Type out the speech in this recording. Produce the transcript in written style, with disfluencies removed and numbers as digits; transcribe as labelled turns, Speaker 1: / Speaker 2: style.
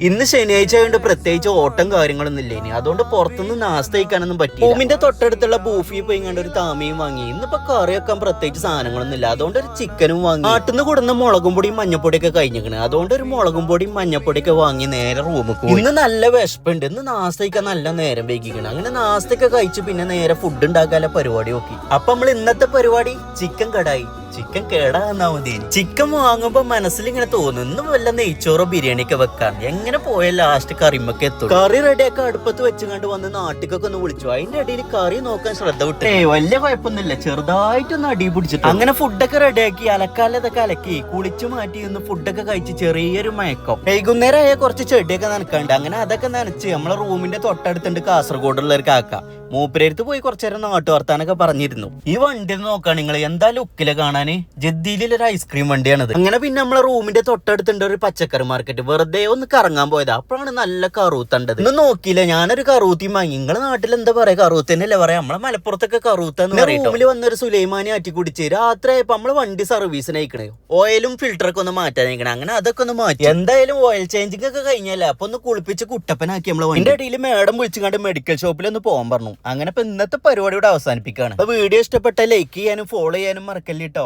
Speaker 1: ഇന്ന് ശനിയാഴ്ച ആയതുകൊണ്ട് പ്രത്യേകിച്ച് ഓട്ടം കാര്യങ്ങളൊന്നും ഇല്ല ഇനി. അതുകൊണ്ട് പുറത്തുനിന്ന് നാസ്ത കഴിക്കാനൊന്നും പറ്റി. റൂമിന്റെ തൊട്ടടുത്തുള്ള ബൂഫി പോയി കണ്ട് ഒരു താമയും വാങ്ങി. ഇന്നിപ്പോ കറി വെക്കാൻ പ്രത്യേകിച്ച് സാധനങ്ങളൊന്നും ഇല്ല. അതുകൊണ്ട് ഒരു ചിക്കനും വാങ്ങി. നാട്ടിൽ നിന്ന് കൊടുന്ന മുളകും പൊടിയും മഞ്ഞപ്പൊടിയൊക്കെ കഴിഞ്ഞിരിക്കണ്. അതുകൊണ്ട് ഒരു മുളകും പൊടിയും മഞ്ഞപ്പൊടിയൊക്കെ വാങ്ങി നേരെ റൂമിൽ പോയി. ഇന്ന് നല്ല വിശപ്പുണ്ട്. ഇന്ന് നാസ്ത കഴിക്കാൻ നല്ല നേരം വൈകിക്കണം. അങ്ങനെ നാസ്തയൊക്കെ കഴിച്ച് പിന്നെ നേരെ ഫുഡ് ഉണ്ടാക്കാനുള്ള പരിപാടി നോക്കി. അപ്പൊ നമ്മൾ ഇന്നത്തെ പരിപാടി ചിക്കൻ കടായി. ചിക്കൻ കേടാന്നാ മതി. ചിക്കൻ വാങ്ങുമ്പോ മനസ്സിൽ ഇങ്ങനെ തോന്നും ഇന്ന് വല്ല നെയ്ച്ചോറോ ബിരിയാണിയൊക്കെ വെക്കാൻ. എങ്ങനെ പോയ ലാസ്റ്റ് കറിമൊക്കെ എത്തും. കറി റെഡിയൊക്കെ അടുപ്പത്ത് വെച്ചുകൊണ്ട് വന്ന് നാട്ടിക്കൊക്കെ ഒന്ന് വിളിച്ചു. അതിന്റെ ഇടയിൽ കറി നോക്കാൻ ശ്രദ്ധ വിട്ടേ. വലിയ കുഴപ്പമൊന്നുമില്ല, ചെറുതായിട്ടൊന്ന് അടി പിടിച്ചിട്ട് അങ്ങനെ ഫുഡൊക്കെ റെഡിയാക്കി അലക്കാലതൊക്കെ അലക്കി കുളിച്ചു മാറ്റി ഒന്ന് ഫുഡൊക്കെ കഴിച്ച് ചെറിയൊരു മയക്കം. വൈകുന്നേരം ആയ കുറച്ച് ചെടിയൊക്കെ നനക്കാണ്ട് അങ്ങനെ അതൊക്കെ നനച്ച് നമ്മളെ റൂമിന്റെ തൊട്ടടുത്തുണ്ട് കാസർഗോഡുള്ള ഒരു കാക്ക. മൂപ്പരടുത്ത് പോയി കുറച്ചു നേരം നാട്ടുവർത്താനൊക്കെ പറഞ്ഞിരുന്നു. ഈ വണ്ടി നോക്കാം നിങ്ങൾ, എന്താ ലുക്കില് കാണാന്. ജദ്ദിയിലൊരു ഐസ്ക്രീം വണ്ടിയാണത്. അങ്ങനെ പിന്നെ നമ്മളെ റൂമിന്റെ തൊട്ടടുത്തുണ്ട് ഒരു പച്ചക്കറി മാർക്കറ്റ്. വെറുതെ ഒന്ന് കറങ്ങാൻ പോയതാ. അപ്പോഴാണ് നല്ല കറൂത്തണ്ടത്. ഇന്ന് നോക്കിയില്ല, ഞാനൊരു കറൂത്തി വാങ്ങി. നിങ്ങളെ നാട്ടിൽ എന്താ പറയാ, കറൂത്തന്നല്ലേ പറയാ. നമ്മളെ മലപ്പുറത്തൊക്കെ കറൂത്തെന്ന് പറയും. റൂമിൽ വന്നൊരു സുലൈമാനി ആറ്റി കുടിച്ച് രാത്രി ആയപ്പോ നമ്മള് വണ്ടി സർവീസിന് അയക്കണേ. ഓയിലും ഫിൽറ്ററൊക്കെ ഒന്ന് മാറ്റാൻ അയക്കണേ. അങ്ങനെ അതൊക്കെ ഒന്ന് മാറ്റി. എന്തായാലും ഓയിൽ ചേഞ്ചിങ് ഒക്കെ കഴിഞ്ഞല്ലേ, അപ്പൊ ഒന്ന് കുളിപ്പിച്ച് കുട്ടപ്പനാക്കി നമ്മളെ. അതിന്റെ ഇടയിൽ മേഡം വിളിച്ചുകൊണ്ട് മെഡിക്കൽ ഷോപ്പിൽ ഒന്ന് പോകാൻ പറഞ്ഞു. അങ്ങനെ ഇപ്പൊ ഇന്നത്തെ പരിപാടിയോട് അവസാനിപ്പിക്കുകയാണ്. അപ്പൊ വീഡിയോ ഇഷ്ടപ്പെട്ട ലൈക്ക് ചെയ്യാനും ഫോളോ ചെയ്യാനും മറക്കല്ലേ ട്ടോ.